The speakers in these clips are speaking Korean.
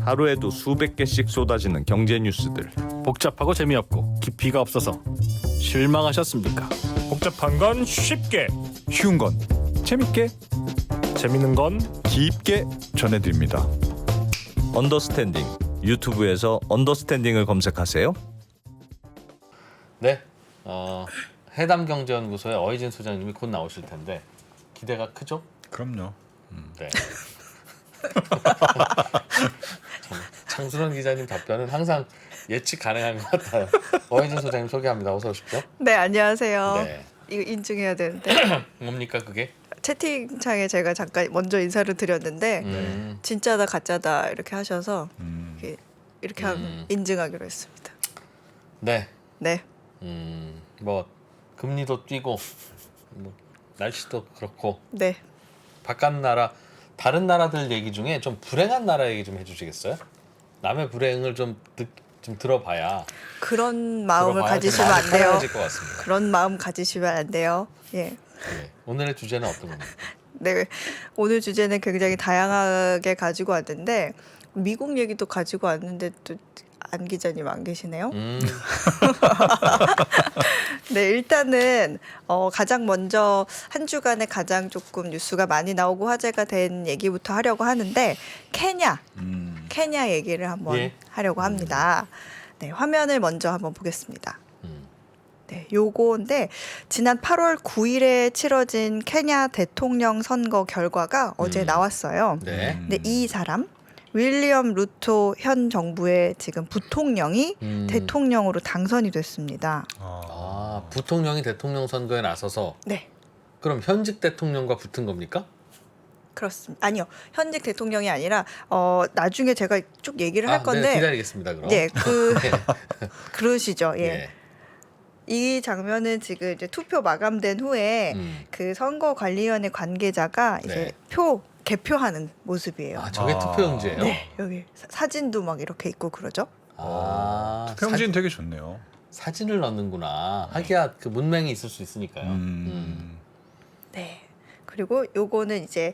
하루에도 수백 개씩 쏟아지는 경제 뉴스들. 복잡하고 재미없고 깊이가 없어서 실망하셨습니까? 복잡한 건 쉽게, 쉬운 건 재밌게, 재밌는 건 깊게 전해드립니다. 언더스탠딩. 유튜브에서 언더스탠딩을 검색하세요. 네, 해담경제연구소의 어이진 소장님이 곧 나오실 텐데 기대가 크죠? 그럼요. 네. 장순원 기자님 답변은 항상 예측 가능한 것 같아요. 어이진 소장님 소개합니다. 어서 오십시오. 네, 안녕하세요. 네. 이거 인증해야 되는데 뭡니까 그게? 채팅창에 제가 잠깐 먼저 인사를 드렸는데 진짜다 가짜다 이렇게 하셔서 이렇게 하면 인증하기로 했습니다. 네. 네. 뭐 금리도 뛰고 뭐 날씨도 그렇고 네. 바깥 나라 다른 나라들 얘기 중에 좀 불행한 나라 얘기 좀 해주시겠어요? 남의 불행을 좀 들어봐야 그런 마음을 들어봐야 가지시면 좀 안 돼요. 편해질 것 같습니다. 그런 마음 가지시면 안 돼요. 예. 네. 오늘의 주제는 어떤 겁니까? 네. 오늘 주제는 굉장히 다양하게 가지고 왔는데 미국 얘기도 가지고 왔는데 또 안 기자님 안 계시네요. 네, 일단은 가장 먼저 한 주간에 가장 조금 뉴스가 많이 나오고 화제가 된 얘기부터 하려고 하는데 케냐 얘기를 한번 예. 하려고 합니다. 네, 화면을 먼저 한번 보겠습니다. 네, 요거인데 지난 8월 9일에 치러진 케냐 대통령 선거 결과가 어제 나왔어요. 네. 근데 이 사람 윌리엄 루토 현 정부의 지금 부통령이 대통령으로 당선이 됐습니다. 부통령이 대통령 선거에 나서서 네, 그럼 현직 대통령과 붙은 겁니까? 그렇습니다. 아니요, 현직 대통령이 아니라 나중에 제가 쭉 얘기를 할 건데, 네, 기다리겠습니다. 그럼. 네, 그러시죠. 예. 예. 이 장면은 지금 이제 투표 마감된 후에 그 선거관리위원회 관계자가 이제 네. 개표하는 모습이에요. 저게 투표용지예요? 네, 여기 사진도 막 이렇게 있고 그러죠. 투표용지는 되게 좋네요. 사진을 넣는구나. 하기야 그 문맹이 있을 수 있으니까요. 네. 그리고 요거는 이제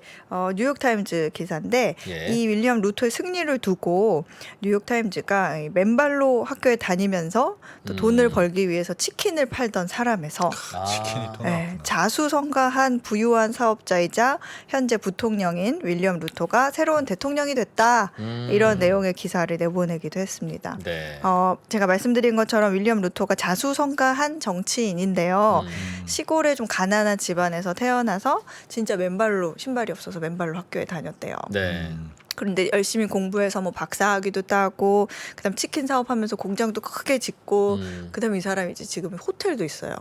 뉴욕타임즈 기사인데 예. 이 윌리엄 루토의 승리를 두고 뉴욕타임즈가 이 맨발로 학교에 다니면서 또 돈을 벌기 위해서 치킨을 팔던 사람에서 치킨이 또 네, 나왔구나. 자수성가한 부유한 사업자이자 현재 부통령인 윌리엄 루토가 새로운 대통령이 됐다. 이런 내용의 기사를 내보내기도 했습니다. 네. 제가 말씀드린 것처럼 윌리엄 루토가 자수성가한 정치인인데요. 시골의 좀 가난한 집안에서 태어나서 진짜 맨발로 신발이 없어서 맨발로 학교에 다녔대요. 네. 그런데 열심히 공부해서 뭐 박사학위도 따고 그다음 치킨 사업하면서 공장도 크게 짓고 그다음에 이 사람이 이제 지금 호텔도 있어요.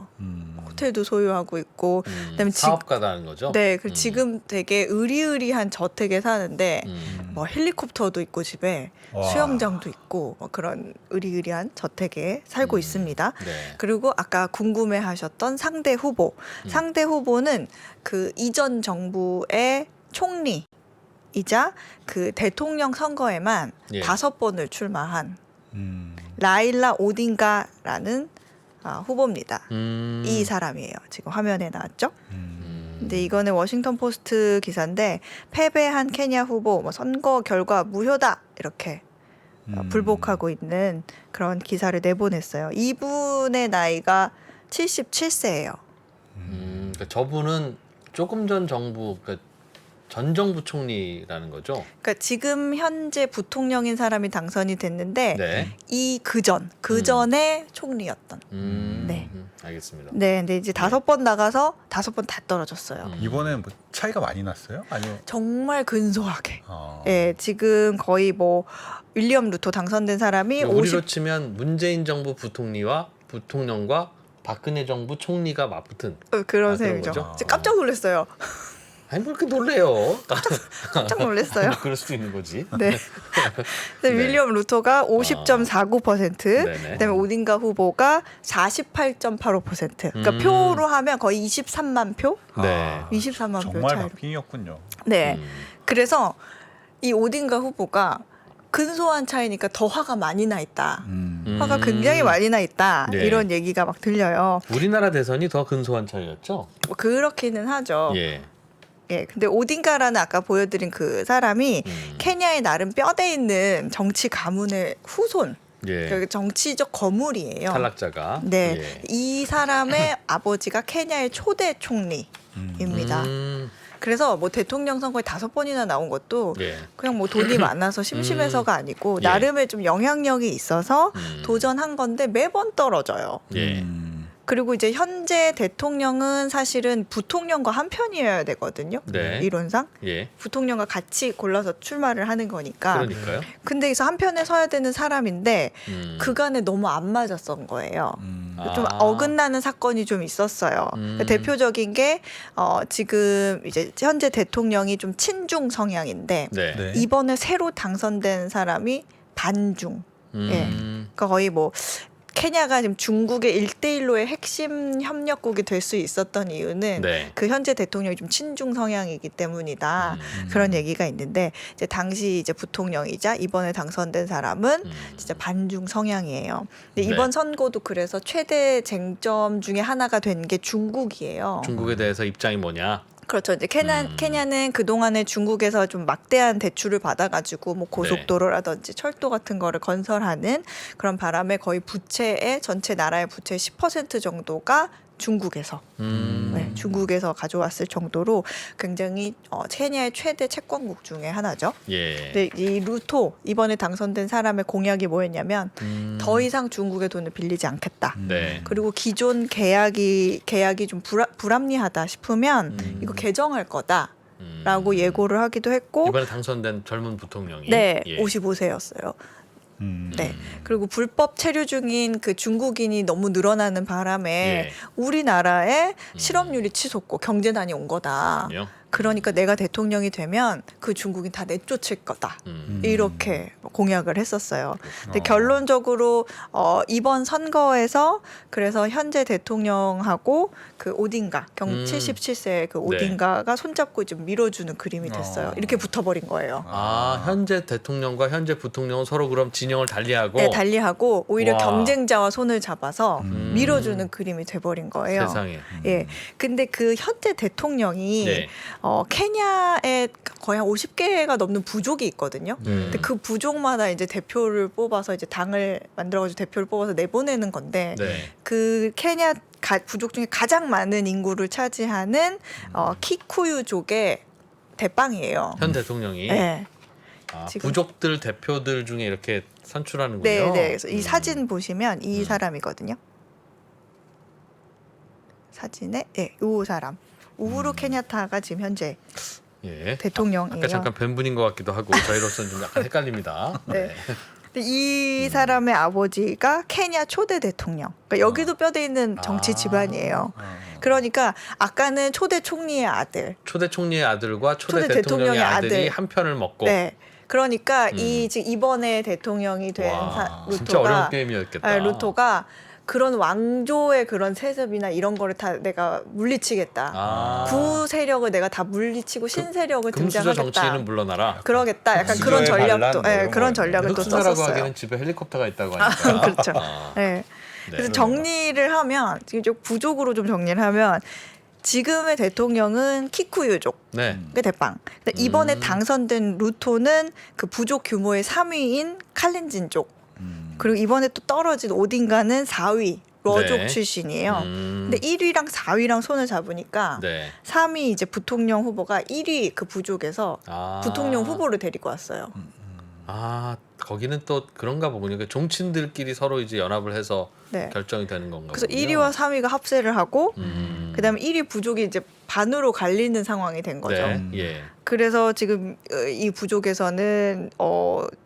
호텔도 소유하고 있고 그다음에 사업가다는 거죠? 네, 그 지금 되게 의리의리한 저택에 사는데 뭐 헬리콥터도 있고 집에 와. 수영장도 있고 뭐 그런 의리의리한 저택에 살고 있습니다. 네. 그리고 아까 궁금해하셨던 상대 후보는 그 이전 정부의 총리이자 그 대통령 선거에만 예. 5번을 출마한 음. 라일라 오딩가라는 후보입니다. 이 이 사람이에요. 지금 화면에 나왔죠? 근데 이거는 워싱턴 포스트 기사인데 패배한 케냐 후보 뭐 선거 결과 무효다 이렇게 불복하고 있는 그런 기사를 내보냈어요. 이분의 나이가 77세예요. 그러니까 저분은 조금 전 정부, 그러니까 전 정부 총리라는 거죠? 그러니까 지금 현재 부통령인 사람이 당선이 됐는데 네. 이 그전에 총리였던. 네. 알겠습니다. 네, 근데 이제 5번 나가서 5번 다 떨어졌어요. 이번에 뭐 차이가 많이 났어요? 아니요. 정말 근소하게. 예, 지금 거의 뭐 윌리엄 루토 당선된 사람이 우리로 치면 문재인 정부 부통령과 박근혜 정부 총리가 맞붙은 그런 그런 셈이죠. 거죠? 진짜 깜짝 놀랐어요. 아니 뭐 이렇게 놀래요. 깜짝 놀랐어요. 그럴 수도 있는 거지. 네. 근데 네. 윌리엄 루토가 50.49%, 네네. 그다음에 오딩가 후보가 48.85%. 그러니까 표로 하면 거의 23만 표? 네. 23만 표 정말 차이로. 막빙이었군요. 네. 그래서 이 오딩가 후보가 근소한 차이니까 더 화가 많이 나 있다. 화가 굉장히 많이 나 있다. 네. 이런 얘기가 막 들려요. 우리나라 대선이 더 근소한 차이였죠? 뭐 그렇기는 하죠. 예. 예, 근데 오딩가라는 아까 보여드린 그 사람이 케냐의 나름 뼈대 있는 정치 가문의 후손, 예. 그 정치적 거물이에요. 탈락자가. 네, 예. 이 사람의 아버지가 케냐의 초대 총리입니다. 그래서 뭐 대통령 선거에 5번이나 나온 것도 예. 그냥 뭐 돈이 많아서 심심해서가 아니고 예. 나름의 좀 영향력이 있어서 음. 도전한 건데 매번 떨어져요. 예. 그리고 이제 현재 대통령은 사실은 부통령과 한 편이어야 되거든요. 네. 이론상 예. 부통령과 같이 골라서 출마를 하는 거니까. 그러니까요. 근데 여기서 한 편에 서야 되는 사람인데 음. 그간에 너무 안 맞았던 거예요. 좀 아. 어긋나는 사건이 좀 있었어요. 대표적인 게 지금 이제 현재 대통령이 좀 친중 성향인데 네. 네. 이번에 새로 당선된 사람이 반중. 예. 그러니까 거의 뭐 케냐가 지금 중국의 1대1로의 핵심 협력국이 될 수 있었던 이유는 네. 그 현재 대통령이 좀 친중 성향이기 때문이다. 그런 얘기가 있는데 이제 당시 이제 부통령이자 이번에 당선된 사람은 진짜 반중 성향이에요. 근데 네. 이번 선거도 그래서 최대 쟁점 중에 하나가 된 게 중국이에요. 중국에 대해서 입장이 뭐냐? 그렇죠. 이제 케냐는 그동안에 중국에서 좀 막대한 대출을 받아가지고 뭐 고속도로라든지 철도 같은 거를 건설하는 그런 바람에 거의 부채의 전체 나라의 부채의 10% 정도가 중국에서 네, 중국에서 가져왔을 정도로 굉장히 케냐의 최대 채권국 중에 하나죠. 예. 근데 이 루토 이번에 당선된 사람의 공약이 뭐였냐면 더 이상 중국의 돈을 빌리지 않겠다. 네. 그리고 기존 계약이 좀 불합리하다 싶으면 이거 개정할 거다라고 예고를 하기도 했고, 이번에 당선된 젊은 부통령이 네, 예. 55세였어요. 네. 그리고 불법 체류 중인 그 중국인이 너무 늘어나는 바람에 예. 우리나라에 실업률이 치솟고 경제난이 온 거다. 그럼요. 그러니까 내가 대통령이 되면 그 중국인 다 내쫓을 거다. 이렇게 공약을 했었어요. 근데 결론적으로 이번 선거에서 그래서 현재 대통령하고 그 오딩가 77세 그 오딩가가 손잡고 좀 밀어주는 그림이 됐어요. 이렇게 붙어버린 거예요. 아, 현재 대통령과 현재 부통령은 서로 그럼 진영을 달리하고 네, 달리하고 오히려 와. 경쟁자와 손을 잡아서 밀어주는 그림이 돼버린 거예요. 세상에. 예. 근데 그 현재 대통령이 네. 케냐에 거의 한 50개가 넘는 부족이 있거든요. 근데 그 부족마다 이제 대표를 뽑아서 이제 당을 만들어가지고 대표를 뽑아서 내보내는 건데 네. 그 케냐 부족 중에 가장 많은 인구를 차지하는 키쿠유족의 대빵이에요. 현 대통령이 네. 아, 지금- 부족들 대표들 중에 이렇게 선출하는군요. 네, 네. 그래서 이 사진 보시면 이 사람이거든요. 사진에 네, 이 사람. 우후루 케냐타가 지금 현재 예. 대통령이에요. 아까 잠깐 뵌 분인 것 같기도 하고 저희로서는 좀 약간 헷갈립니다. 네. 근데 이 사람의 아버지가 케냐 초대 대통령. 그러니까 여기도 뼈대 있는 정치 집안이에요. 그러니까 아까는 초대 총리의 아들. 초대 총리의 아들과 초대, 초대 대통령의 대통령의 아들이 아들. 한 편을 먹고 네. 그러니까 지금 이번에 대통령이 된 와, 진짜 어려운 루토가 게임이었겠다. 루토가 그런 왕조의 그런 세습이나 이런 거를 다 내가 물리치겠다. 아. 구 세력을 내가 다 물리치고 신 세력을 금수저 등장하겠다. 정치인은 물러나라. 그러겠다. 약간 그런 금수저의 전략도, 반란 뭐 예, 이런 그런 거. 전략을 또 흑수저라고 썼었어요. 하기는 집에 헬리콥터가 있다고 하니까. 그렇죠. 아, 예. 네. 그래서 정리를 하면 지금 좀 부족으로 좀 정리를 하면 지금의 대통령은 키쿠유족. 네. 그 대빵. 근데 이번에 당선된 루토는 그 부족 규모의 3위인 칼렌진족. 그리고 이번에 또 떨어진 오딩가는 4위 러족 네. 출신이에요. 근데 1위랑 4위랑 손을 잡으니까 네. 3위 이제 부통령 후보가 1위 그 부족에서 아. 부통령 후보를 데리고 왔어요. 아, 거기는 또 그런가 보군요. 그 종친들끼리 서로 이제 연합을 해서 네. 결정이 되는 건가 그래서 보군요. 1위와 3위가 합세를 하고 그다음에 1위 부족이 이제 반으로 갈리는 상황이 된 거죠. 네. 예. 그래서 지금 이 부족에서는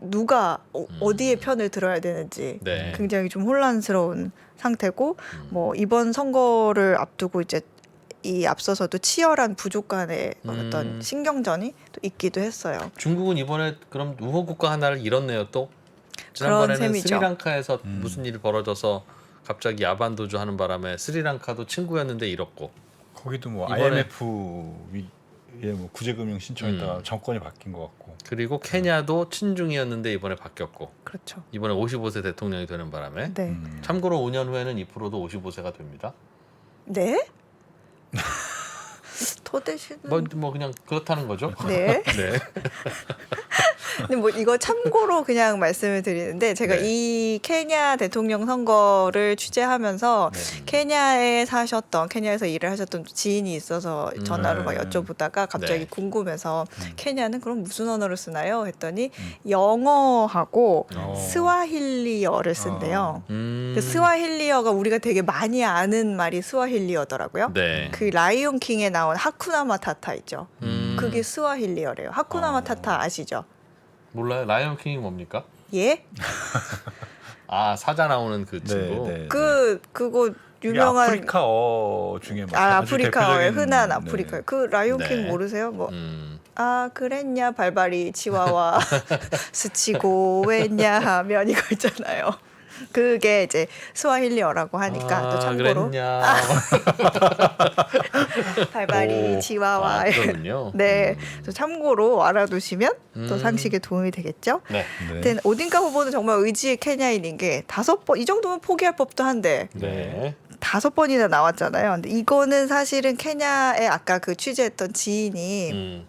누가 어디에 편을 들어야 되는지 네. 굉장히 좀 혼란스러운 상태고 뭐 이번 선거를 앞두고 이제 이 앞서서도 치열한 부족 간의 어떤 신경전이 또 있기도 했어요. 중국은 이번에 그럼 우호 국가 하나를 잃었네요, 또. 그런 지난번에는 셈이죠. 스리랑카에서 무슨 일이 벌어져서 갑자기 야반 도주하는 바람에 스리랑카도 친구였는데 잃었고. 거기도 뭐 이번에- IMF에 뭐 구제금융 신청했다가 정권이 바뀐 것 같고. 그리고 케냐도 친중이었는데 이번에 바뀌었고. 그렇죠. 이번에 55세 대통령이 되는 바람에. 네. 참고로 5년 후에는 이 프로도 55세가 됩니다. 네? 토대시는 뭐 그냥 그렇다는 거죠. 네. 네. 근데 뭐 이거 참고로 그냥 말씀을 드리는데 제가 네. 이 케냐 대통령 선거를 취재하면서 케냐에서 일을 하셨던 지인이 있어서 전화로 막 여쭤보다가 갑자기 네. 궁금해서 케냐는 그럼 무슨 언어를 쓰나요? 했더니 영어하고 스와힐리어를 쓴대요. 그 스와힐리어가 우리가 되게 많이 아는 말이 스와힐리어더라고요. 네. 그 라이온 킹에 나온 하쿠나 마타타 있죠. 음. 그게 스와힐리어래요. 하쿠나 마타타 아시죠? 몰라요. 라이언 킹이 뭡니까? 예? 아 사자 나오는 그 친구. 네. 그거 이게 유명한 아프리카어 중에 뭐 아주 아프리카어의 대표적인- 흔한 네. 아프리카. 그 라이온 킹 네. 모르세요? 뭐 음. 아 그랬냐 발바리 치와와 스치고 왜냐 하면 이거 있잖아요. 그게 이제 스와힐리어라고 하니까 또 참고로 그랬냐. 발바리 오. 치와와 아, 그렇군요. 네, 그래서 참고로 알아두시면 또 음. 상식에 도움이 되겠죠. 네. 네. 하여튼 오딘가 후보는 정말 의지의 케냐인인 게 5번 이 정도면 포기할 법도 한데 네. 5번이나 나왔잖아요. 근데 이거는 사실은 케냐에 아까 그 취재했던 지인이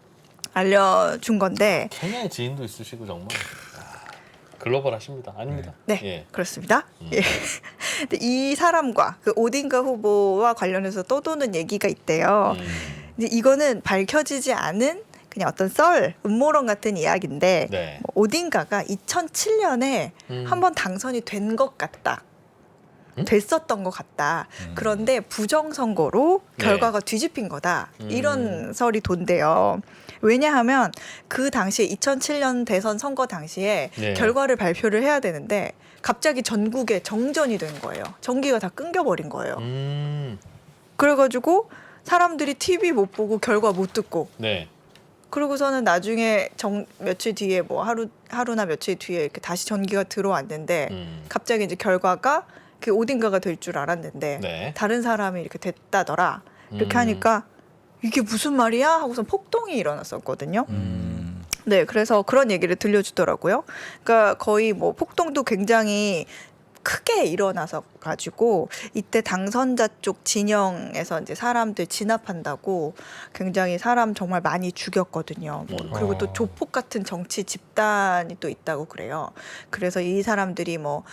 알려준 건데 케냐의 지인도 있으시고 정말 글로벌하십니다. 아닙니다. 네, 예. 그렇습니다. 예. 근데 이 사람과 그 오딘가 후보와 관련해서 떠도는 얘기가 있대요. 근데 이거는 밝혀지지 않은 그냥 어떤 음모론 같은 이야기인데 네. 뭐 오딘가가 2007년에 한번 당선이 된 것 같다. 됐었던 것 같다. 그런데 부정선거로 네. 결과가 뒤집힌 거다. 이런 설이 돈대요. 왜냐하면 그 당시에 2007년 대선 선거 당시에 네. 결과를 발표를 해야 되는데 갑자기 전국에 정전이 된 거예요. 전기가 다 끊겨버린 거예요. 그래가지고 사람들이 TV 못 보고 결과 못 듣고 네. 그러고서는 나중에 며칠 뒤에 뭐 하루나 며칠 뒤에 이렇게 다시 전기가 들어왔는데 갑자기 이제 결과가 그 오딘가가 될 줄 알았는데 네. 다른 사람이 이렇게 됐다더라. 이렇게 하니까 이게 무슨 말이야? 하고선 폭동이 일어났었거든요. 네, 그래서 그런 얘기를 들려주더라고요. 그러니까 거의 뭐 폭동도 굉장히 크게 일어나서 가지고 이때 당선자 쪽 진영에서 이제 사람들 진압한다고 굉장히 사람 정말 많이 죽였거든요. 뭐 그리고 또 조폭 같은 정치 집단이 또 있다고 그래요. 그래서 이 사람들이 뭐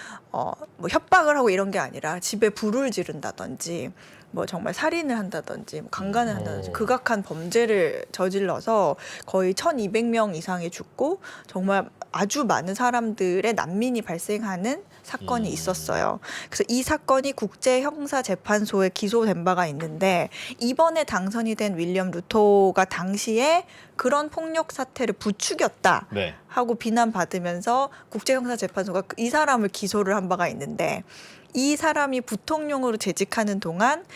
협박을 하고 이런 게 아니라 집에 불을 지른다든지 뭐 정말 살인을 한다든지 뭐 강간을 한다든지 극악한 범죄를 저질러서 거의 1,200명 이상이 죽고 정말 아주 많은 사람들의 난민이 발생하는 사건이 있었어요. 그래서 이 사건이 국제형사재판소에 기소된 바가 있는데 이번에 당선이 된 윌리엄 루토가 당시에 그런 폭력 사태를 부추겼다 네. 하고 비난받으면서 국제형사재판소가 이 사람을 기소를 한 바가 있는데 이 사람이 부통령으로 재직하는 동안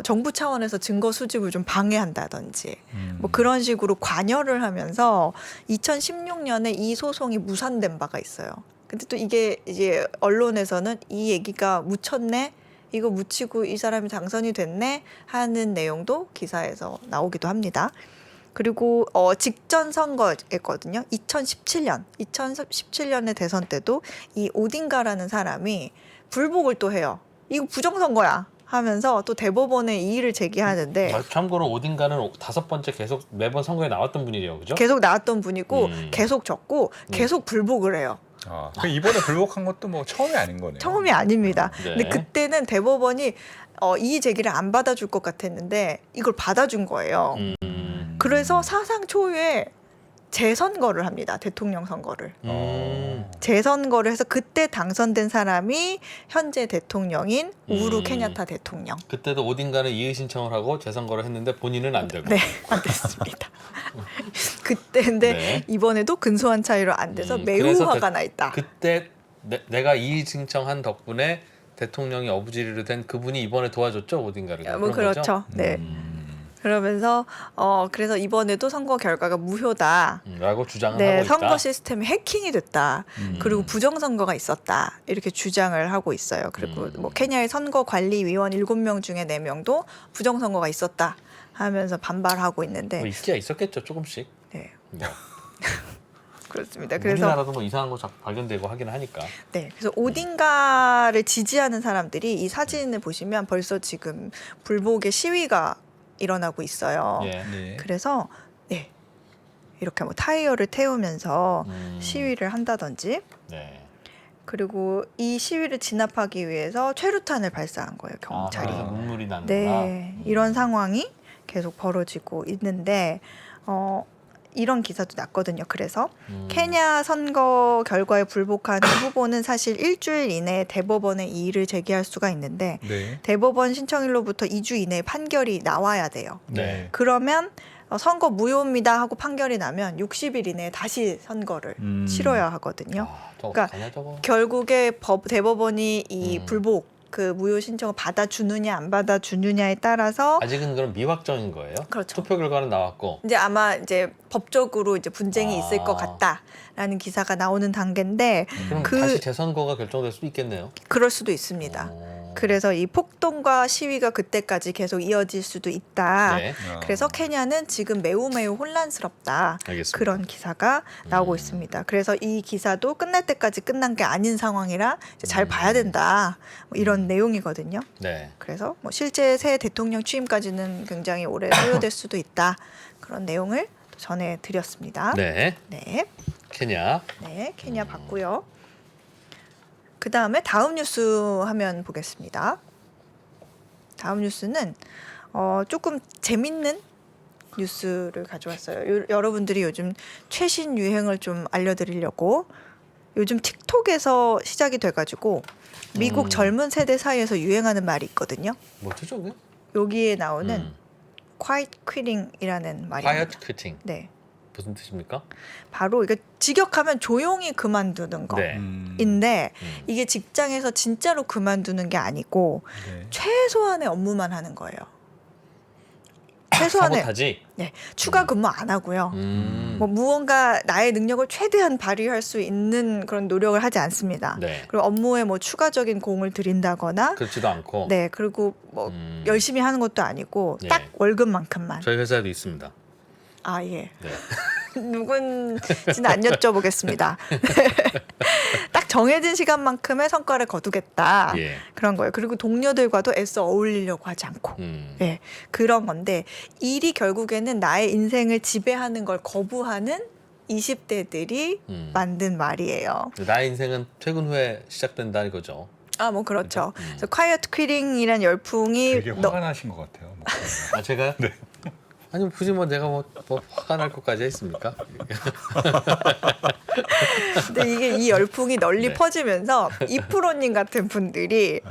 정부 차원에서 증거 수집을 좀 방해한다든지 뭐 그런 식으로 관여를 하면서 2016년에 이 소송이 무산된 바가 있어요. 근데 또 이게 이제 언론에서는 이 얘기가 묻혔네, 이거 묻히고 이 사람이 당선이 됐네 하는 내용도 기사에서 나오기도 합니다. 그리고 직전 선거였거든요. 2017년에 대선 때도 이 오딘가라는 사람이 불복을 또 해요. 이거 부정선거야 하면서 또 대법원에 이의를 제기하는데 참고로 오딘가는 5번째 계속 매번 선거에 나왔던 분이래요. 그죠? 계속 나왔던 분이고 계속 졌고 계속 불복을 해요. 그 이번에 불복한 것도 뭐 처음이 아닌 거네요. 처음이 아닙니다. 네. 근데 그때는 대법원이 이의 제기를 안 받아줄 것 같았는데 이걸 받아준 거예요. 그래서 사상 초유의 재선거를 합니다. 대통령 선거를. 재선거를 해서 그때 당선된 사람이 현재 대통령인 우후루 케냐타 대통령. 그때도 오딘가는 이의 신청을 하고 재선거를 했는데 본인은 안 되고. 네, 안 됐습니다. 그때인데 네. 이번에도 근소한 차이로 안 돼서 매우 그래서 화가 나 있다. 그때 내가 이의 신청한 덕분에 대통령이 어부지리로 된 그분이 이번에 도와줬죠, 오딘가를. 뭐 그런 거죠? 그렇죠. 네. 그러면서 그래서 이번에도 선거 결과가 무효다. 라고 주장을 네, 하고 있다. 선거 시스템이 해킹이 됐다. 그리고 부정선거가 있었다. 이렇게 주장을 하고 있어요. 그리고 뭐 케냐의 선거관리위원 7명 중에 4명도 부정선거가 있었다 하면서 반발하고 있는데 뭐 있기야 있었겠죠, 조금씩. 네, 뭐. 그렇습니다. 그래서 우리나라도 뭐 이상한 거 자꾸 발견되고 하긴 하니까. 네, 그래서 오딘가를 지지하는 사람들이 이 사진을 보시면 벌써 지금 불복의 시위가 일어나고 있어요. 예. 네. 그래서 네, 이렇게 뭐 타이어를 태우면서 음. 시위를 한다든지 네. 그리고 이 시위를 진압하기 위해서 최루탄을 발사한 거예요, 아, 경찰이. 그래서 눈물이 나는구나. 네, 이런 상황이 계속 벌어지고 있는데 이런 기사도 났거든요. 그래서 케냐 선거 결과에 불복하는 후보는 사실 일주일 이내에 대법원에 이의를 제기할 수가 있는데 네. 대법원 신청일로부터 2주 이내에 판결이 나와야 돼요. 네. 그러면 선거 무효입니다 하고 판결이 나면 60일 이내에 다시 선거를 치러야 하거든요. 아, 저거 그러니까 어떡하냐, 저거. 결국에 대법원이 이 음. 불복 그 무효 신청을 받아주느냐 안 받아주느냐에 따라서 아직은 그럼 미확정인 거예요? 그렇죠. 투표 결과는 나왔고. 이제 아마 이제 법적으로 이제 분쟁이 있을 것 같다라는 기사가 나오는 단계인데 그럼 다시 재선거가 결정될 수도 있겠네요. 그럴 수도 있습니다. 오. 그래서 이 폭동과 시위가 그때까지 계속 이어질 수도 있다. 네. 그래서 케냐는 지금 매우 혼란스럽다. 알겠습니다. 그런 기사가 나오고 있습니다. 그래서 이 기사도 끝날 때까지 끝난 게 아닌 상황이라 이제 잘 봐야 된다. 뭐 이런 내용이거든요. 네. 그래서 뭐 실제 새 대통령 취임까지는 굉장히 오래 소요될 수도 있다. 그런 내용을 전해드렸습니다. 네. 네, 케냐. 네, 케냐 봤고요. 그 다음에 다음 뉴스 화면 보겠습니다. 다음 뉴스는 조금 재밌는 뉴스를 가져왔어요. 여러분들이 요즘 최신 유행을 좀 알려드리려고 요즘 틱톡에서 시작이 돼가지고 미국 젊은 세대 사이에서 유행하는 말이 있거든요. 뭐죠, 저게? 여기에 나오는 quiet quitting이라는 말이에요. Quiet quitting. 네, 무슨 뜻입니까? 바로 이게 직역하면 조용히 그만두는 거. 네. 인데 음. 이게 직장에서 진짜로 그만두는 게 아니고 네. 최소한의 업무만 하는 거예요. 최소한의 사보타지. 네, 추가 근무 안 하고요. 뭐 음. 무언가 나의 능력을 최대한 발휘할 수 있는 그런 노력을 하지 않습니다. 네. 그리고 업무에 뭐 추가적인 공을 들인다거나 그렇지도 않고. 네, 그리고 뭐 음. 열심히 하는 것도 아니고 네. 딱 월급만큼만. 저희 회사에도 있습니다. 아, 예. 네. 누군지는 안 여쭤보겠습니다. 딱 정해진 시간만큼의 성과를 거두겠다. 예. 그런 거예요. 그리고 동료들과도 애써 어울리려고 하지 않고. 네, 그런 건데 일이 결국에는 나의 인생을 지배하는 걸 거부하는 20대들이 만든 말이에요. 나의 인생은 퇴근 후에 시작된다 이거죠. 아, 뭐 그렇죠. 그죠? 그래서 quiet quitting이란 열풍이 되게 화가 나신 것 같아요. 목소리가. 아 제가요? 네. 아니 굳이 뭐 내가 뭐 화가 날 것까지 했습니까? 근데 이게 이 열풍이 널리 네. 퍼지면서 이프로님 같은 분들이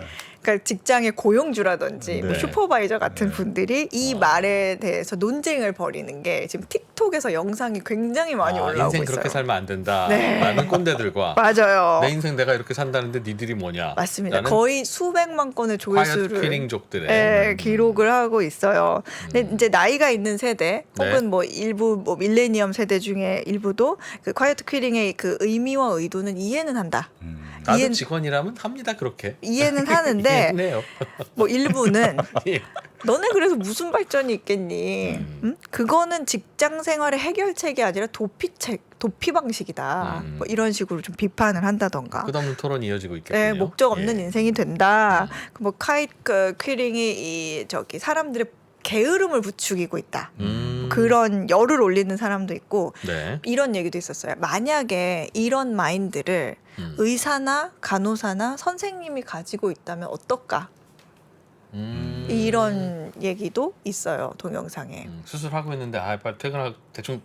그러니까 직장의 고용주라든지 뭐 네. 슈퍼바이저 같은 분들이 이 말에 대해서 논쟁을 벌이는 게 지금 틱톡에서 영상이 굉장히 많이 올라오고 인생 있어요. 그렇게 살면 안 된다. 네. 라는 꼰대들과 맞아요. 내 인생 내가 이렇게 산다는데 니들이 뭐냐? 맞습니다. 라는 거의 수백만 건의 quiet 조회수를 quitting족들의 예, 기록을 하고 있어요. 근데 이제 나이가 있는 세대 혹은 네. 뭐 일부 뭐 밀레니엄 세대 중에 일부도 그 quiet quitting의 그 의미와 의도는 이해는 한다. 나도 이해는- 직원이라면 합니다 그렇게. 이해는 하는데 이해해요. 뭐 일부는 예. 너네 그래서 무슨 발전이 있겠니? 응? 그거는 직장 생활의 해결책이 아니라 도피 방식이다. 뭐 이런 식으로 좀 비판을 한다던가. 끝없는 토론 이어지고 있겠군요. 네, 목적 없는 예. 인생이 된다. 뭐 퀴링이 이 저기 사람들의 게으름을 부추기고 있다. 그런 열을 올리는 사람도 있고 네. 이런 얘기도 있었어요. 만약에 이런 마인드를 의사나 간호사나 선생님이 가지고 있다면 어떨까? 이런 얘기도 있어요. 동영상에. 수술하고 있는데 빨리 퇴근하고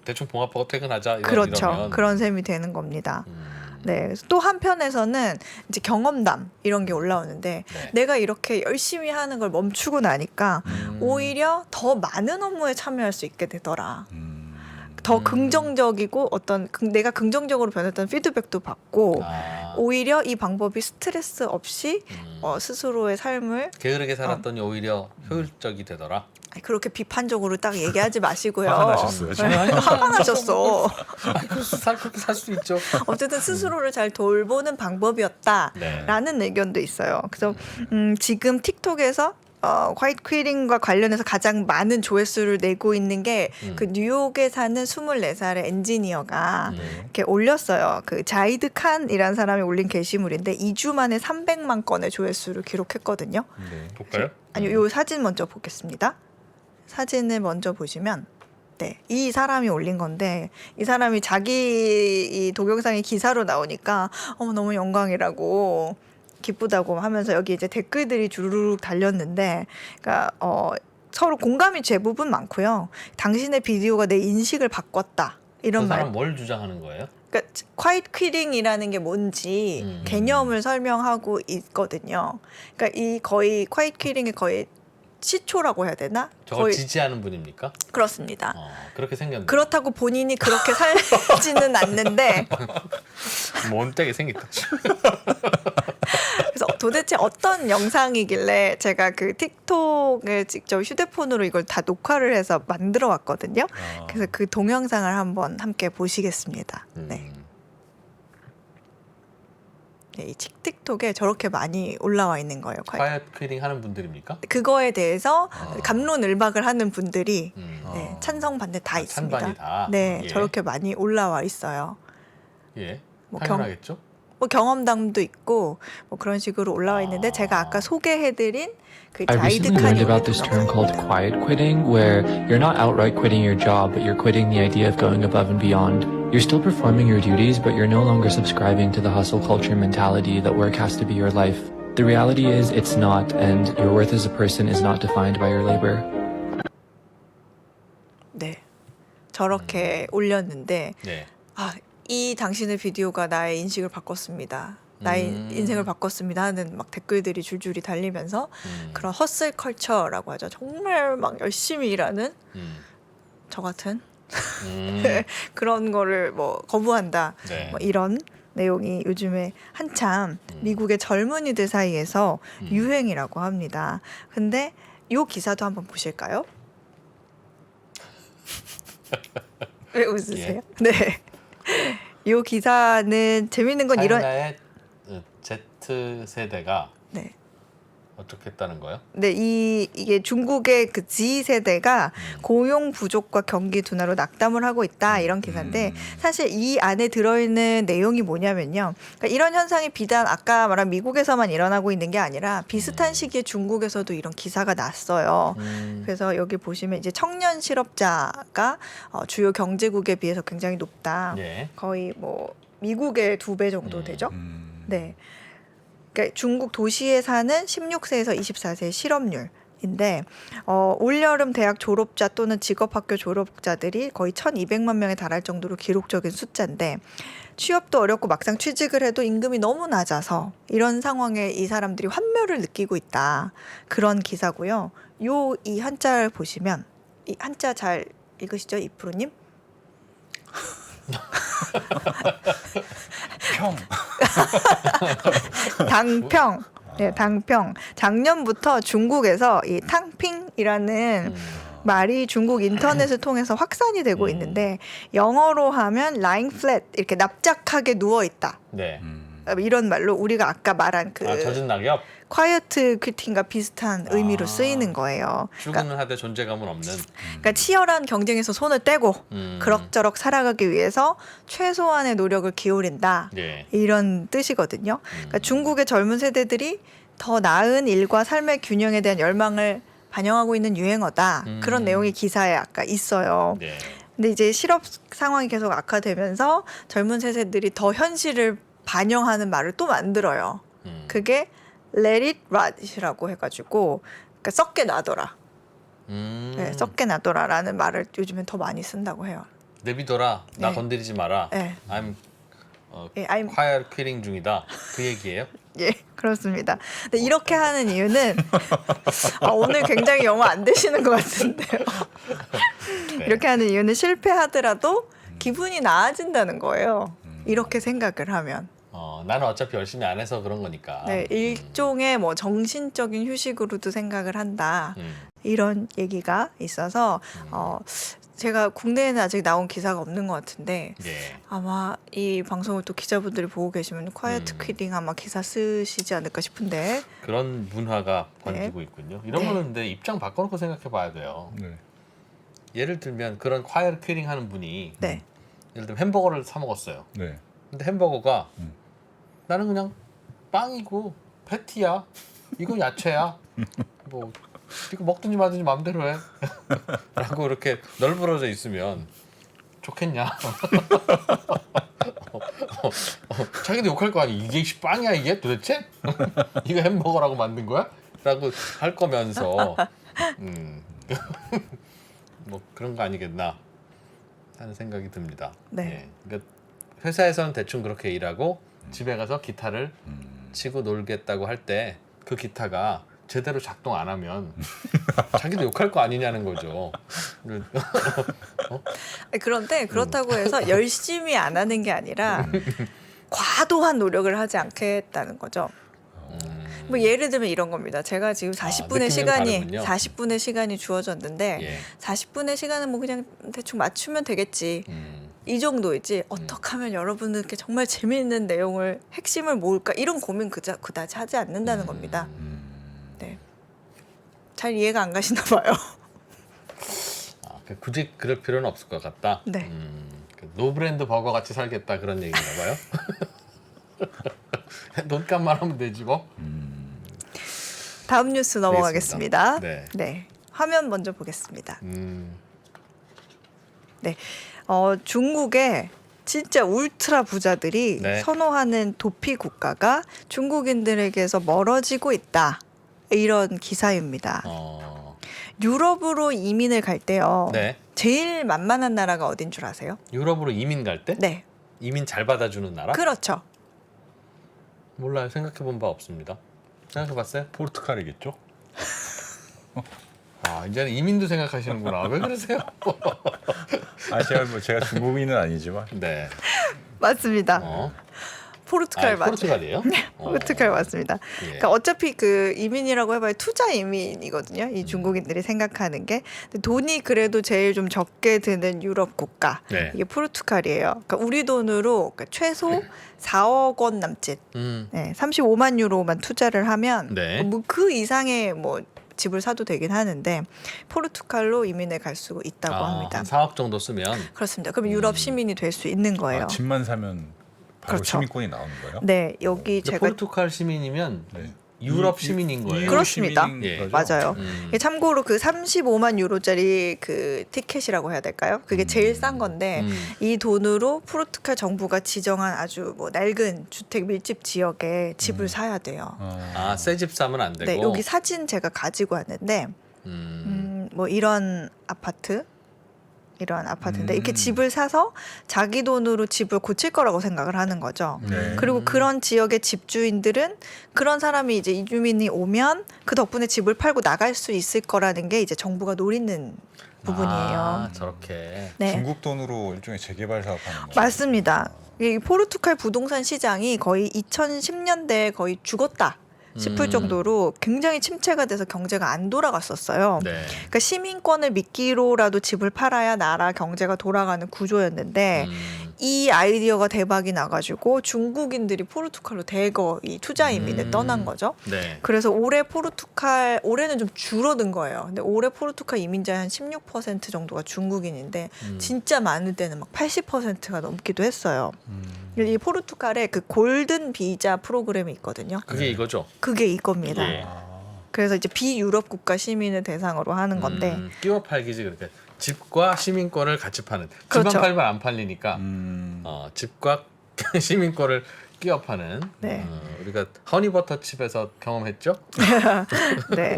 대충 봉합하고 퇴근하자. 그렇죠. 이러면. 그런 셈이 되는 겁니다. 네. 그래서 또 한편에서는 이제 경험담 이런 게 올라오는데 네. 내가 이렇게 열심히 하는 걸 멈추고 나니까 오히려 더 많은 업무에 참여할 수 있게 되더라. 더 긍정적이고 어떤 내가 긍정적으로 변했던 피드백도 받고 오히려 이 방법이 스트레스 없이 스스로의 삶을 게으르게 살았더니 오히려 효율적이 되더라. 아니, 그렇게 비판적으로 딱 얘기하지 마시고요. 화가 나셨어요, 지금? 네, 화가 나셨어. 그렇게 살 수 있죠. 어쨌든 스스로를 잘 돌보는 방법이었다라는 네. 의견도 있어요. 그래서 지금 틱톡에서 quiet quitting과 관련해서 가장 많은 조회수를 내고 있는 게 그 뉴욕에 사는 24살의 엔지니어가 이렇게 올렸어요. 그 자이드 칸이라는 사람이 올린 게시물인데 2주 만에 300만 건의 조회수를 기록했거든요. 네. 볼까요? 아니요, 요 사진 먼저 보겠습니다. 사진을 먼저 보시면 네, 이 사람이 올린 건데 이 사람이 자기 이 동영상이 기사로 나오니까 너무 영광이라고 기쁘다고 하면서 여기 이제 댓글들이 주르륵 달렸는데 그러니까 서로 공감이 대부분 많고요. 당신의 비디오가 내 인식을 바꿨다. 이런 그 말. 사람 뭘 주장하는 거예요? 그러니까 quiet quitting이라는 게 뭔지 개념을 설명하고 있거든요. 그러니까 이 거의 quiet quitting의 거의 시초라고 해야 되나? 저걸 거의 지지하는 분입니까? 그렇습니다. 그렇게 생겼네. 그렇다고 본인이 그렇게 살지는 않는데 뭔데게 생겼다. 그래서 도대체 어떤 영상이길래 제가 그 틱톡을 직접 휴대폰으로 이걸 다 녹화를 해서 만들어 왔거든요. 그래서 그 동영상을 한번 함께 보시겠습니다. 네. 네, 이 틱톡에 저렇게 많이 올라와 있는 거예요. quiet quitting 하는 분들입니까? 그거에 대해서 갑론을박을 하는 분들이 네, 어. 찬성 반대 다 있습니다. 찬반이 다. 네, 예. 저렇게 많이 올라와 있어요. 예. 뭐 당연하겠죠. 뭐 경험담도 있고 뭐 그런 식으로 올라와 있는데 제가 아까 소개해드린 그 I 자이드 recently learned 칸이 about this term called quiet quitting, where you're not outright quitting your job, but you're quitting the idea of going above and beyond. You're still performing your duties, but you're no longer subscribing to the hustle culture mentality that work has to be your life. The reality is it's not, and your worth as a person is not defined by your labor. 네 저렇게 올렸는데 네. 이 당신의 비디오가 나의 인식을 바꿨습니다. 나의 인생을 바꿨습니다 하는 막 댓글들이 줄줄이 달리면서 그런 허슬 컬처라고 하죠. 정말 막 열심히 일하는 저 같은 그런 거를 뭐 거부한다. 네. 뭐 이런 내용이 요즘에 한참 미국의 젊은이들 사이에서 유행이라고 합니다. 근데 이 기사도 한번 보실까요? 왜 웃으세요? 네. 이 기사는 재밌는 건 이런 차이나의 Z 세대가 네. 어떻게 했다는 거예요? 네, 이게 중국의 그 Z 세대가 고용 부족과 경기 둔화로 낙담을 하고 있다 이런 기사인데 사실 이 안에 들어있는 내용이 뭐냐면요. 그러니까 이런 현상이 비단 아까 말한 미국에서만 일어나고 있는 게 아니라 비슷한 시기에 중국에서도 이런 기사가 났어요. 그래서 여기 보시면 이제 청년 실업자가 주요 경제국에 비해서 굉장히 높다. 예. 거의 뭐 미국의 2배 정도 되죠. 네. 그러니까 중국 도시에 사는 16세에서 24세 실업률인데 올여름 대학 졸업자 또는 직업학교 졸업자들이 거의 1,200만 명에 달할 정도로 기록적인 숫자인데 취업도 어렵고 막상 취직을 해도 임금이 너무 낮아서 이런 상황에 이 사람들이 환멸을 느끼고 있다. 그런 기사고요. 이 한자를 보시면 이 한자 잘 읽으시죠, 이프로님? 평. 당평. 네, 당평. 작년부터 중국에서 이 탕핑이라는 말이 중국 인터넷을 통해서 확산이 되고 있는데 영어로 하면 lying flat 이렇게 납작하게 누워 있다. 네. 이런 말로 우리가 아까 말한 그 젖은 낙엽. quiet quitting과 비슷한 의미로 쓰이는 거예요. 출근을 하되 존재감은 없는. 그러니까 치열한 경쟁에서 손을 떼고 그럭저럭 살아가기 위해서 최소한의 노력을 기울인다. 예. 이런 뜻이거든요. 그러니까 중국의 젊은 세대들이 더 나은 일과 삶의 균형에 대한 열망을 반영하고 있는 유행어다. 그런 내용이 기사에 아까 있어요. 네. 근데 이제 실업 상황이 계속 악화되면서 젊은 세대들이 더 현실을 반영하는 말을 또 만들어요. 그게 let it rot이라고 해가지고 그러니까 썩게 놔둬라. 네, 썩게 놔둬라라는 말을 요즘엔 더 많이 쓴다고 해요. 내비둬라. 나 네. 건드리지 마라. 네. I'm I'm quiet quitting 중이다. 그 얘기예요? 예, 그렇습니다. 근데 이렇게 하는 이유는 오늘 굉장히 영어 안 되시는 것 같은데요. 네. 이렇게 하는 이유는 실패하더라도 기분이 나아진다는 거예요. 이렇게 생각을 하면. 나는 어차피 열심히 안 해서 그런 거니까. 네, 일종의 뭐 정신적인 휴식으로도 생각을 한다. 이런 얘기가 있어서 제가 국내에는 아직 나온 기사가 없는 것 같은데 예. 아마 이 방송을 또 기자분들이 보고 계시면 quiet quitting 아마 기사 쓰시지 않을까 싶은데 그런 문화가 번지고 있군요. 이런 네. 거는 근데 입장 바꿔놓고 생각해봐야 돼요. 네. 예를 들면 그런 quiet quitting 하는 분이 네. 예를 들면 햄버거를 사 먹었어요. 네. 근데 햄버거가 나는 그냥 빵이고 패티야. 이건 야채야. 뭐 이거 먹든지 마든지 마음대로 해. 라고 이렇게 널브러져 있으면 좋겠냐? 자기도 욕할 거 아니 이게 빵이야 이게 도대체? 이거 햄버거라고 만든 거야? 라고 할 거면서 뭐 그런 거 아니겠나 하는 생각이 듭니다. 네. 예. 그러니까 회사에서는 대충 그렇게 일하고 집에 가서 기타를 치고 놀겠다고 할 때 그 기타가 제대로 작동 안 하면 자기도 욕할 거 아니냐는 거죠. 그런데 그렇다고 해서 열심히 안 하는 게 아니라 과도한 노력을 하지 않겠다는 거죠. 뭐 예를 들면 이런 겁니다. 제가 지금 40분의 느낌은 다르군요. 40분의 시간이 주어졌는데 예. 40분의 시간은 뭐 그냥 대충 맞추면 되겠지. 이 정도이지 어떻게 하면 여러분들께 정말 재미있는 내용을 핵심을 모을까 이런 고민 그다지 하지 않는다는 겁니다. 네. 잘 이해가 안 가시나 봐요. 굳이 그럴 필요는 없을 것 같다. 네. 노브랜드 버거 같이 살겠다 그런 얘기인가 봐요. 돈값만 하면 되지 뭐. 다음 뉴스 넘어가겠습니다. 알겠습니다. 네. 화면 먼저 보겠습니다. 음, 네. 중국의 진짜 울트라 부자들이 네. 선호하는 도피 국가가 중국인들에게서 멀어지고 있다. 이런 기사입니다. 유럽으로 이민을 갈 때요. 네. 제일 만만한 나라가 어딘 줄 아세요? 유럽으로 이민 갈 때? 네. 이민 잘 받아주는 나라? 그렇죠. 몰라요. 생각해본 바 없습니다. 생각해봤어요? 포르투갈이겠죠? 아 이제는 이민도 생각하시는구나. 왜 그러세요? 아 제가 중국인은 아니지만 네. 맞습니다. 포르투갈 맞아요. 포르투갈이에요? 포르투갈 맞습니다. 예. 그러니까 어차피 그 이민이라고 해봐야 투자 이민이거든요. 이 중국인들이 생각하는 게. 근데 돈이 그래도 제일 좀 적게 드는 유럽 국가. 네. 이게 포르투갈이에요. 그러니까 우리 돈으로 그러니까 최소 4억 원 남짓. 네, 35만 유로만 투자를 하면 네. 뭐 그 이상의 뭐 집을 사도 되긴 하는데 포르투갈로 이민을 갈 수 있다고 합니다. 한 4억 정도 쓰면 그렇습니다. 그럼 유럽 시민이 될 수 있는 거예요. 집만 사면 바로 그렇죠. 시민권이 나오는 거예요? 네, 여기 제가 포르투갈 시민이면 네. 유럽 시민인 거예요. EU 그렇습니다. 시민인 예. 거죠? 맞아요. 이게 참고로 그 35만 유로짜리 그 티켓이라고 해야 될까요? 그게 제일 싼 건데 이 돈으로 포르투갈 정부가 지정한 아주 뭐 낡은 주택 밀집 지역에 집을 사야 돼요. 아, 새 집 사면 안 되고. 네, 여기 사진 제가 가지고 왔는데 뭐 이런 아파트인데 이렇게 집을 사서 자기 돈으로 집을 고칠 거라고 생각을 하는 거죠. 네. 그리고 그런 지역의 집주인들은 그런 사람이 이제 이주민이 오면 그 덕분에 집을 팔고 나갈 수 있을 거라는 게 이제 정부가 노리는 부분이에요. 아, 저렇게. 네, 중국 돈으로 일종의 재개발 사업하는 거예요? 맞습니다. 이 포르투갈 부동산 시장이 거의 2010년대에 거의 죽었다 싶을 정도로 굉장히 침체가 돼서 경제가 안 돌아갔었어요. 네. 그러니까 시민권을 미끼로라도 집을 팔아야 나라 경제가 돌아가는 구조였는데 이 아이디어가 대박이 나가지고 중국인들이 포르투갈로 대거 이 투자 이민을 떠난 거죠. 네. 그래서 올해는 좀 줄어든 거예요. 근데 올해 포르투갈 이민자의 한 16% 정도가 중국인인데 진짜 많을 때는 막 80%가 넘기도 했어요. 이 포르투갈에 그 골든 비자 프로그램이 있거든요. 그게 이거죠. 그게 이겁니다. 예. 그래서 이제 비유럽 국가 시민을 대상으로 하는 건데 끼워 팔기지 그렇게 집과 시민권을 같이 파는. 그렇죠. 집만 팔면 안 팔리니까 집과 시민권을 끼워 파는. 네. 우리가 허니버터 칩에서 경험했죠. 네.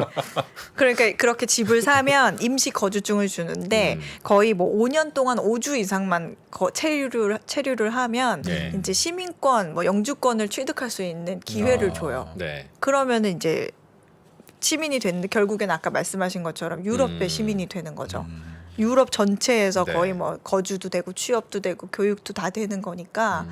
그러니까 그렇게 집을 사면 임시 거주증을 주는데 거의 뭐 5년 동안 5주 이상만 체류를 하면 네. 이제 시민권, 뭐 영주권을 취득할 수 있는 기회를 줘요. 네. 그러면은 이제 시민이 되는데 결국엔 아까 말씀하신 것처럼 유럽의 시민이 되는 거죠. 유럽 전체에서 네. 거의 뭐 거주도 되고 취업도 되고 교육도 다 되는 거니까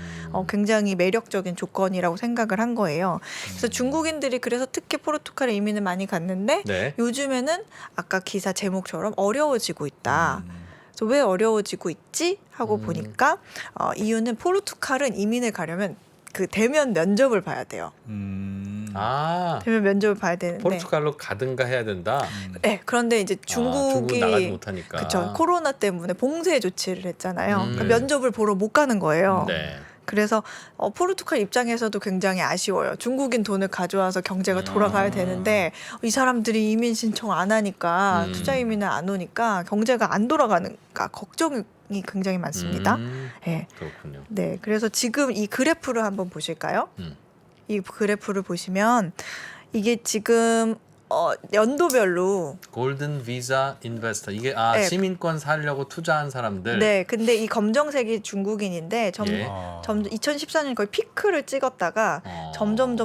굉장히 매력적인 조건이라고 생각을 한 거예요. 그래서 중국인들이 그래서 특히 포르투갈에 이민을 많이 갔는데 네. 요즘에는 아까 기사 제목처럼 어려워지고 있다. 그래서 왜 어려워지고 있지? 하고 보니까 이유는 포르투갈은 이민을 가려면 그 대면 면접을 봐야 돼요. 아, 대면 면접을 봐야 되는데 포르투갈로 가든가 해야 된다. 네, 그런데 이제 중국은 중국이 나가지 못하니까. 그쵸 코로나 때문에 봉쇄 조치를 했잖아요. 그러니까 네. 면접을 보러 못 가는 거예요. 네. 그래서 포르투갈 입장에서도 굉장히 아쉬워요. 중국인 돈을 가져와서 경제가 돌아가야 되는데 이 사람들이 이민 신청 안 하니까 투자 이민을 안 오니까 경제가 안 돌아가는가 걱정이 굉장히 많습니다. 네. 그렇군요. 네, 그래서 지금 이 그래프를 한번 보실까요? 이 그래프를 보시면 이게 지금 연도별로 골든 비자 인베스터 이게 네. 시민권 사려고 투자한 사람들. 네, 근데 이 검정색이 중국인인데 예. 점점 2014년 거의 피크를 찍었다가 점점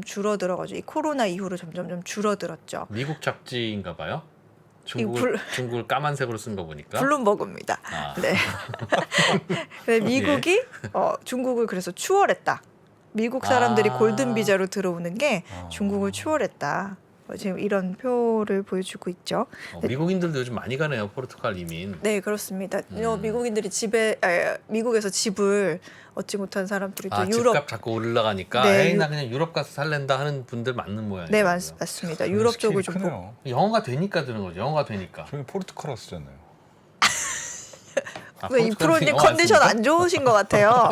줄어들어가지고 이 코로나 이후로 점점 줄어들었죠. 미국 잡지인가 봐요. 블- 중국을 까만색으로 쓴 거 보니까. 블룸버그입니다. 아. 네. 근데 미국이 중국을 그래서 추월했다. 미국 사람들이 골든 비자로 들어오는 게 중국을 추월했다. 지금 이런 표를 보여주고 있죠. 미국인들도 요즘 많이 가네요. 포르투갈 이민. 네, 그렇습니다. 미국인들이 미국에서 집을 얻지 못한 사람들이 또 유럽 집값 자꾸 올라가니까 네, 에이 나 그냥 유럽 가서 살랜다 하는 분들 많는 모양이에요. 네, 맞습니다. 유럽 쪽을 좀 크네요. 영어가 되니까 드는 거죠. 영어가 되니까. 저희 포르투갈 쓰잖아요. 왜 이 포르투갈에서 프로님 영어 안 컨디션 씁니까? 안 좋으신 것 같아요.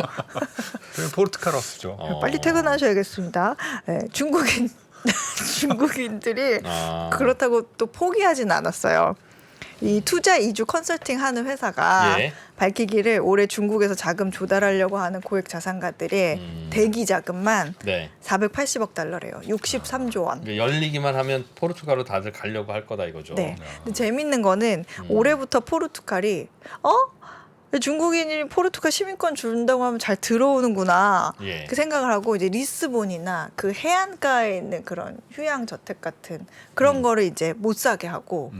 저희 포르투갈 쓰죠. 빨리 퇴근하셔야겠습니다. 네, 중국인들이 그렇다고 또 포기하진 않았어요. 이 투자 이주 컨설팅 하는 회사가 예. 밝히기를 올해 중국에서 자금 조달하려고 하는 고액 자산가들의 대기 자금만 네. 480억 달러래요. 63조 원. 그러니까 열리기만 하면 포르투갈로 다들 가려고 할 거다 이거죠. 네. 근데 재밌는 거는 올해부터 포르투갈이 중국인이 포르투갈 시민권 준다고 하면 잘 들어오는구나. 예. 그 생각을 하고 이제 리스본이나 그 해안가에 있는 그런 휴양 저택 같은 그런 거를 이제 못 사게 하고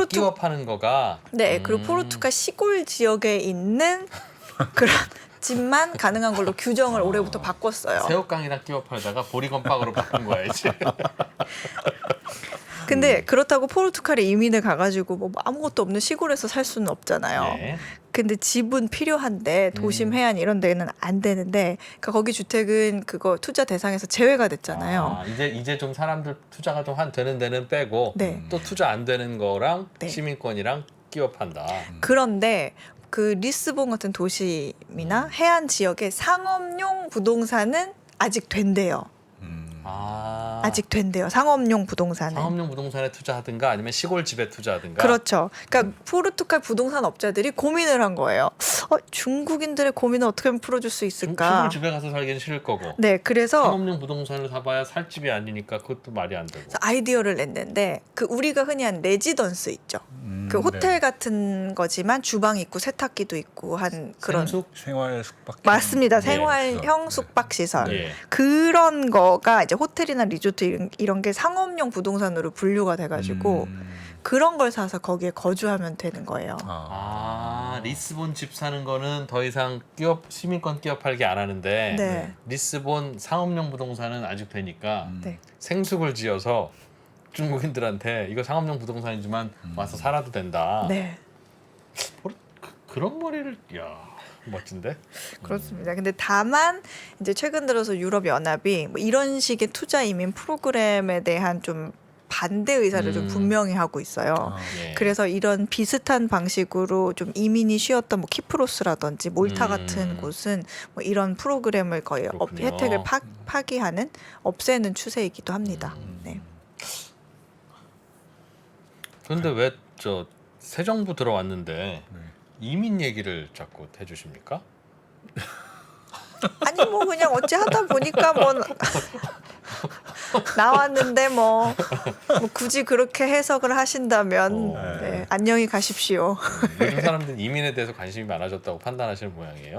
끼워 파는 거가. 네, 그리고 포르투갈 시골 지역에 있는 그런 집만 가능한 걸로 규정을 올해부터 바꿨어요. 새우깡이랑 끼워 팔다가 보리건빵으로 바꾼 거야 이제. 근데 그렇다고 포르투갈에 이민을 가가지고 뭐 아무것도 없는 시골에서 살 수는 없잖아요. 예. 근데 집은 필요한데 도심 해안 이런 데는 안 되는데 그러니까 거기 주택은 그거 투자 대상에서 제외가 됐잖아요. 이제 좀 사람들 투자가 좀 되는 데는 빼고 네. 또 투자 안 되는 거랑 네. 시민권이랑 끼워 판다. 그런데 그 리스본 같은 도심이나 해안 지역에 상업용 부동산은 아직 된대요. 아직 된대요. 상업용 부동산은. 상업용 부동산에 투자하든가 아니면 시골 집에 투자하든가. 그렇죠. 그러니까 포르투갈 부동산 업자들이 고민을 한 거예요. 중국인들의 고민을 어떻게 하면 풀어줄 수 있을까? 시골 집에 가서 살기는 싫을 거고. 네, 그래서 상업용 부동산을 사봐야 살 집이 아니니까 그것도 말이 안 되고. 아이디어를 냈는데 그 우리가 흔히 한 레지던스 있죠. 그 호텔 같은 거지만 주방 있고 세탁기도 있고 한 그런 생숙? 생활 숙박. 맞습니다. 네, 생활형 숙박 시설 예. 그런 거가 이제 호텔이나 리조트 이런 게 상업용 부동산으로 분류가 돼가지고 그런 걸 사서 거기에 거주하면 되는 거예요. 리스본 집 사는 거는 더 이상 시민권 끼워 팔기 안 하는데 네. 리스본 상업용 부동산은 아직 되니까 네. 생숙을 지어서 중국인들한테 이거 상업용 부동산이지만 와서 살아도 된다. 네, 그런 머리를 멋진데? 그렇습니다. 근데 다만 이제 최근 들어서 유럽 연합이 뭐 이런 식의 투자 이민 프로그램에 대한 좀 반대 의사를 좀 분명히 하고 있어요. 예. 그래서 이런 비슷한 방식으로 좀 이민이 쉬었던 뭐 키프로스라든지 몰타 같은 곳은 뭐 이런 프로그램을 거의 그렇군요. 혜택을 파기하는 없애는 추세이기도 합니다. 네. 그런데 왜 새 정부 들어왔는데 이민 얘기를 자꾸 해주십니까? 아니 뭐 그냥 어찌 하다 보니까 뭐 나왔는데 뭐 굳이 그렇게 해석을 하신다면 네, 안녕히 가십시오. 요즘 사람들은 이민에 대해서 관심이 많아졌다고 판단하시는 모양이에요.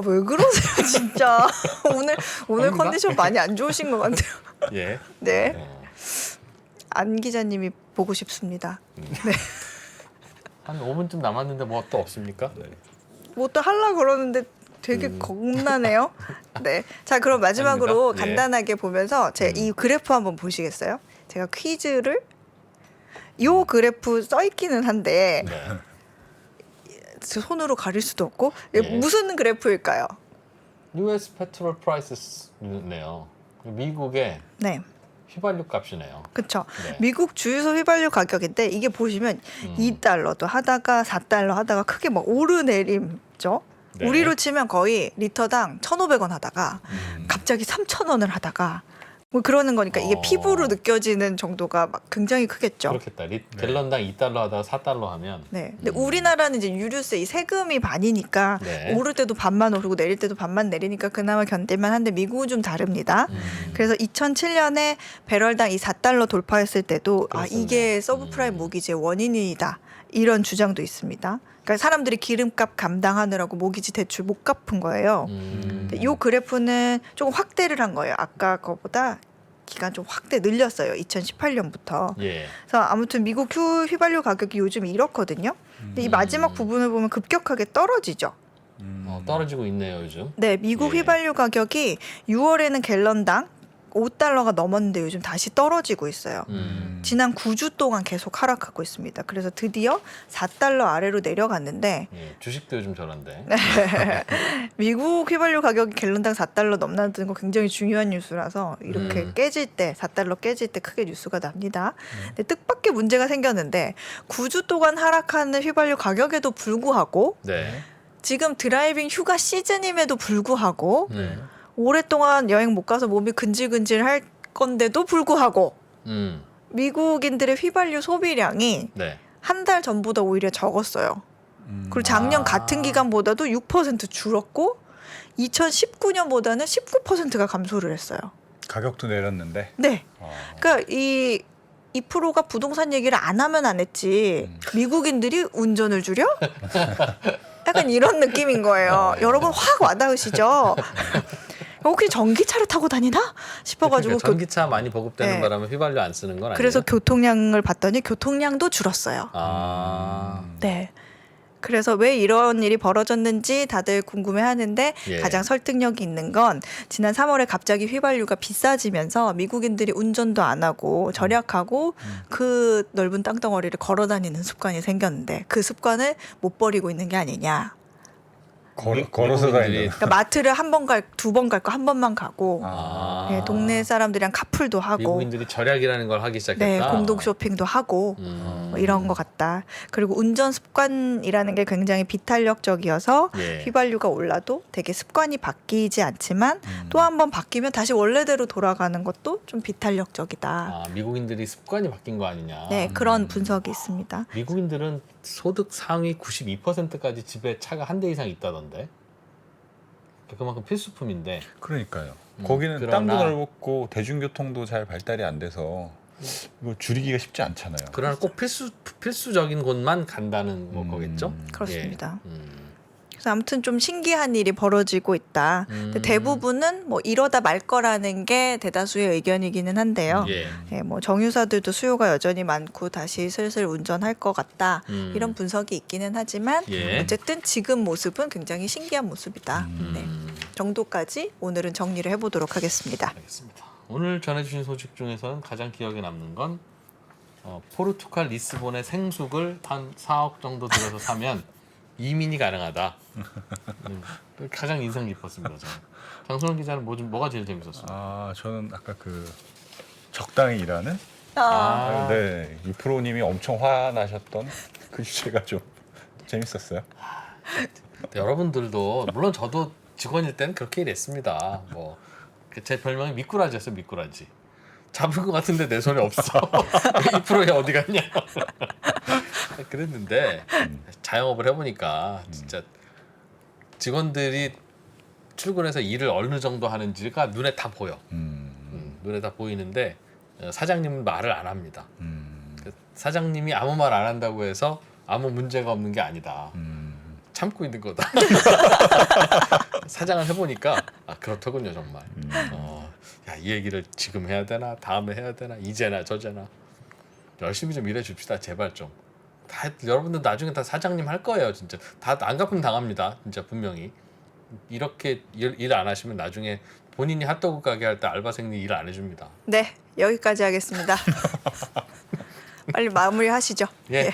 왜 그러세요 진짜. 오늘 아닙니다. 컨디션 많이 안 좋으신 것 같아요. 예. 네. 안 기자님이 보고 싶습니다. 한 5분쯤 남았는데 뭐 또 없습니까? 뭐 또 하려고 그러는데 되게 겁나네요. 네. 자, 그럼 마지막으로 아닙니다. 예. 간단하게 보면서 이 그래프 한번 보시겠어요? 제가 퀴즈를 요 그래프 써 있기는 한데 네. 손으로 가릴 수도 없고 예. 무슨 그래프일까요? US petrol prices네요. 미국의 네. 휘발유 값이네요. 그렇죠. 네. 미국 주유소 휘발유 가격인데 이게 보시면 $2도 하다가 $4 하다가 크게 막 오르내림죠. 네. 우리로 치면 거의 리터당 1,500원 하다가 갑자기 3,000원을 하다가 뭐 그러는 거니까 이게 피부로 느껴지는 정도가 막 굉장히 크겠죠. 그렇겠다. 갤런당 2달러 하다가 4달러 하면 네. 근데 우리나라는 이제 유류세 이 세금이 반이니까 네. 오를 때도 반만 오르고 내릴 때도 반만 내리니까 그나마 견딜만 한데 미국은 좀 다릅니다. 그래서 2007년에 배럴당 이 4달러 돌파했을 때도 이게 서브프라임 모기지의 원인이다. 이런 주장도 있습니다. 그러니까 사람들이 기름값 감당하느라고 모기지 대출 못 갚은 거예요. 이 그래프는 조금 확대를 한 거예요. 아까 거보다 기간 좀 확대 늘렸어요. 2018년부터. 예. 그래서 아무튼 미국 휘발유 가격이 요즘 이렇거든요. 근데 이 마지막 부분을 보면 급격하게 떨어지죠. 떨어지고 있네요 요즘. 네, 미국 예. 휘발유 가격이 6월에는 갤런당 5달러가 넘었는데 요즘 다시 떨어지고 있어요. 지난 9주 동안 계속 하락하고 있습니다. 그래서 드디어 4달러 아래로 내려갔는데 예. 주식도 요즘 저런데. 미국 휘발유 가격이 갤런당 4달러 넘는다는 거 굉장히 중요한 뉴스라서 이렇게 깨질 때 4달러 깨질 때 크게 뉴스가 납니다. 근데 뜻밖의 문제가 생겼는데 9주 동안 하락하는 휘발유 가격에도 불구하고 네. 지금 드라이빙 휴가 시즌임에도 불구하고 네. 오랫동안 여행 못 가서 몸이 근질근질할 건데도 불구하고 미국인들의 휘발유 소비량이 네. 한 달 전보다 오히려 적었어요. 그리고 작년 같은 기간보다도 6% 줄었고 2019년보다는 19%가 감소를 했어요. 가격도 내렸는데. 네. 그러니까 이 2%가 부동산 얘기를 안 하면 안 했지 미국인들이 운전을 줄여? 약간 이런 느낌인 거예요. 여러분 확 와닿으시죠? 혹시 전기차를 타고 다니나 싶어가지고 그러니까 전기차 많이 보급되는 네. 바람에 휘발유 안 쓰는 건 아니에요? 그래서 교통량을 봤더니 교통량도 줄었어요. 네. 그래서 왜 이런 일이 벌어졌는지 다들 궁금해하는데 예. 가장 설득력이 있는 건 지난 3월에 갑자기 휘발유가 비싸지면서 미국인들이 운전도 안 하고 절약하고 그 넓은 땅덩어리를 걸어 다니는 습관이 생겼는데 그 습관을 못 버리고 있는 게 아니냐. 걸어서 미국인들이- 다니는. 그러니까 마트를 한 번 갈, 2번 갈 거 한 번만 가고 네, 동네 사람들이랑 카풀도 하고 미국인들이 절약이라는 걸 하기 시작했다. 네, 공동 쇼핑도 하고 뭐 이런 것 같다. 그리고 운전 습관이라는 게 굉장히 비탄력적이어서 예. 휘발유가 올라도 되게 습관이 바뀌지 않지만 또 한 번 바뀌면 다시 원래대로 돌아가는 것도 좀 비탄력적이다. 미국인들이 습관이 바뀐 거 아니냐. 네, 그런 분석이 있습니다. 미국인들은 소득 상위 92%까지 집에 차가 한 대 이상 있다던데. 그만큼 필수품인데. 그러니까요. 거기는 그러나- 땅도 넓었고 대중교통도 잘 발달이 안 돼서 이거 줄이기가 쉽지 않잖아요. 그러나 꼭 필수적인 곳만 간다는 거겠죠? 그렇습니다. 예. 그래서 아무튼 좀 신기한 일이 벌어지고 있다. 근데 대부분은 뭐 이러다 말 거라는 게 대다수의 의견이기는 한데요. 예. 예, 뭐 정유사들도 수요가 여전히 많고 다시 슬슬 운전할 것 같다. 이런 분석이 있기는 하지만 예. 어쨌든 지금 모습은 굉장히 신기한 모습이다. 네. 정도까지 오늘은 정리를 해보도록 하겠습니다. 알겠습니다. 오늘 전해주신 소식 중에서는 가장 기억에 남는 건 포르투갈 리스본의 생숙을 한 4억 정도 들여서 사면 이민이 가능하다. 가장 인상 깊었습니다. 저는. 장선원 기자는 뭐가 제일 재밌었어요? 저는 아까 그 적당히 일하는 네, 유프로님이 엄청 화나셨던 그 주제가 좀 재밌었어요. 여러분들도 물론 저도 직원일 때는 그렇게 일했습니다. 뭐 제 별명이 미꾸라지였어요. 미꾸라지. 잡을 것 같은데 내 손에 없어. 2%에 어디 갔냐. 그랬는데 자영업을 해보니까 진짜 직원들이 출근해서 일을 어느 정도 하는지가 눈에 다 보여. 눈에 다 보이는데 사장님은 말을 안 합니다. 사장님이 아무 말 안 한다고 해서 아무 문제가 없는 게 아니다. 참고 있는 거다. 사장을 해보니까 그렇더군요 정말. 야, 이 얘기를 지금 해야 되나 다음에 해야 되나 이제나 저제나 열심히 좀 일해줍시다 제발 좀. 다 여러분들 나중에 다 사장님 할 거예요 진짜. 다 안 갚으면 당합니다 진짜 분명히. 이렇게 일 안 하시면 나중에 본인이 핫도그 가게 할 때 알바생이 일 안 해줍니다. 네, 여기까지 하겠습니다. 빨리 마무리하시죠. 예.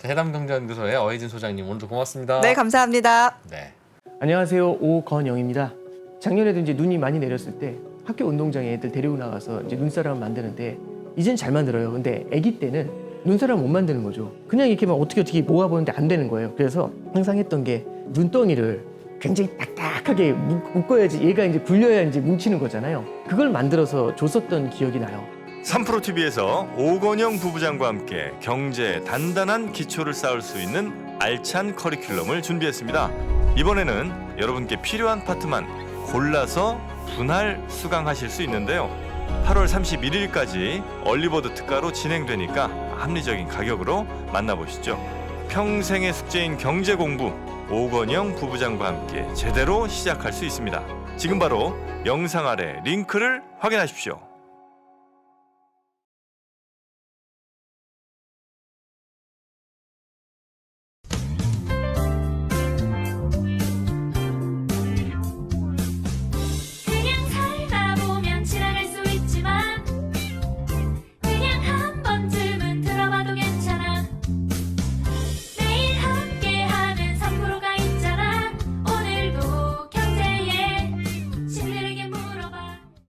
해담경제연구소의 어혜진 소장님 오늘도 고맙습니다. 네, 감사합니다. 네. 안녕하세요. 오건영입니다. 작년에도 이제 눈이 많이 내렸을 때 학교 운동장에 애들 데리고 나가서 이제 눈사람 만드는데 이젠 잘 만들어요. 근데 아기 때는 눈사람 못 만드는 거죠. 그냥 이렇게 막 어떻게 모아보는데 안 되는 거예요. 그래서 항상 했던 게 눈덩이를 굉장히 딱딱하게 묶어야지 얘가 이제 굴려야 이제 뭉치는 거잖아요. 그걸 만들어서 줬었던 기억이 나요. 3프로TV에서 오건영 부부장과 함께 경제에 단단한 기초를 쌓을 수 있는 알찬 커리큘럼을 준비했습니다. 이번에는 여러분께 필요한 파트만 골라서 분할 수강하실 수 있는데요. 8월 31일까지 얼리버드 특가로 진행되니까 합리적인 가격으로 만나보시죠. 평생의 숙제인 경제 공부, 오건영 부부장과 함께 제대로 시작할 수 있습니다. 지금 바로 영상 아래 링크를 확인하십시오.